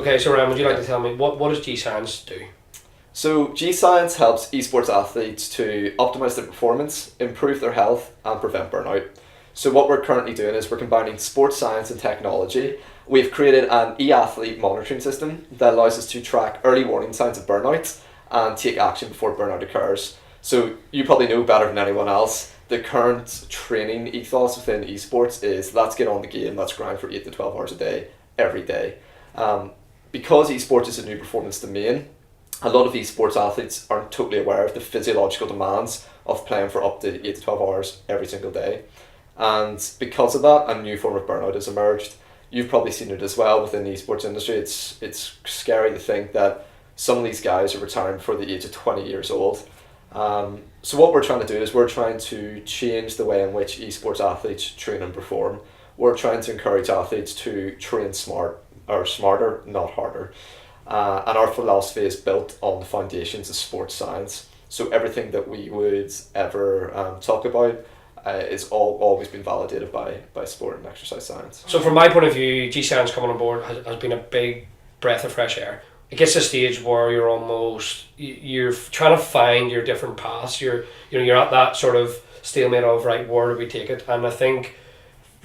Okay, so Ryan, would you like to tell me what does G Science do? So G-Science helps esports athletes to optimize their performance, improve their health, and prevent burnout. So what we're currently doing is we're combining sports science and technology. We've created an e-athlete monitoring system that allows us to track early warning signs of burnout and take action before burnout occurs. So you probably know better than anyone else, the current training ethos within esports is let's get on the game, let's grind for 8 to 12 hours a day, every day. Because esports is a new performance domain, a lot of esports athletes aren't totally aware of the physiological demands of playing for up to 8 to 12 hours every single day. And because of that, a new form of burnout has emerged. You've probably seen it as well within the esports industry. It's scary to think that some of these guys are retiring before the age of 20 years old. So what we're trying to do is we're trying to change the way in which esports athletes train and perform. We're trying to encourage athletes to train smarter, not harder. And our philosophy is built on the foundations of sports science. So everything that we would ever talk about is always been validated by sport and exercise science. So from my point of view, G Science coming on board has been a big breath of fresh air. It gets to a stage where you're trying to find your different paths. You're at that sort of stalemate of right, where do we take it? And I think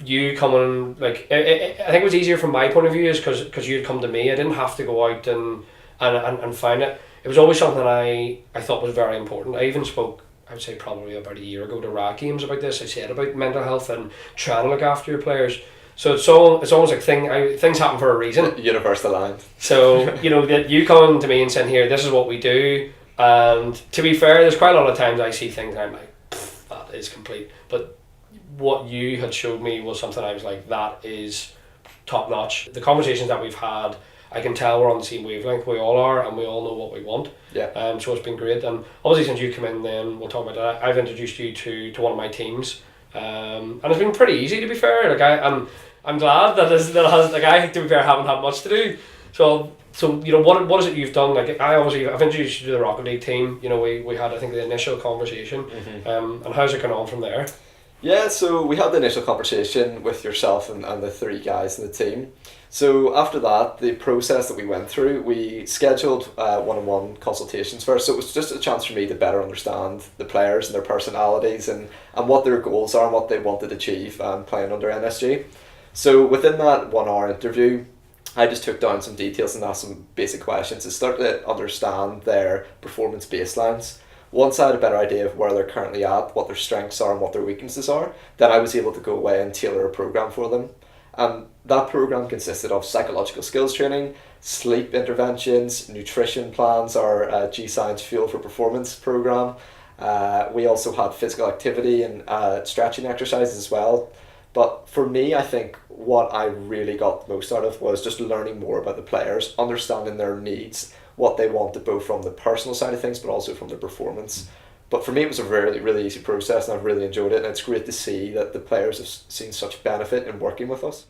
you coming, like, I think it was easier from my point of view is because you'd come to me. I didn't have to go out and find it. It was always something I thought was very important. I even spoke, I would say probably about a year ago, to Rack Games about this. I said about mental health and trying to look after your players. So it's almost like things happen for a reason. Universe aligned. So that you coming to me and saying, here, this is what we do. And to be fair, there's quite a lot of times I see things and I'm like, that is complete. But what you had showed me was something I was like, that is top notch. The conversations that we've had, I can tell we're on the same wavelength. We all are, and we all know what we want. Yeah. So it's been great. And obviously since you come in, then we'll talk about that. I've introduced you to one of my teams, and it's been pretty easy, to be fair. Like I'm glad that I to be fair haven't had much to do. So what is it you've done? Like I've introduced you to the Rocket League team. We had, I think, the initial conversation. Mm-hmm. And how's it gone on from there? Yeah, so we had the initial conversation with yourself and the 3 guys in the team. So after that, the process that we went through, we scheduled one-on-one consultations first. So it was just a chance for me to better understand the players and their personalities and what their goals are and what they wanted to achieve playing under NSG. So within that 1 hour interview, I just took down some details and asked some basic questions to start to understand their performance baselines. Once I had a better idea of where they're currently at, what their strengths are and what their weaknesses are, then I was able to go away and tailor a program for them. That program consisted of psychological skills training, sleep interventions, nutrition plans, our G-Science Fuel for Performance program. We also had physical activity and stretching exercises as well. But for me, I think what I really got the most out of was just learning more about the players, understanding their needs, what they wanted both from the personal side of things but also from their performance. But for me it was a really, really easy process and I've really enjoyed it, and it's great to see that the players have seen such benefit in working with us.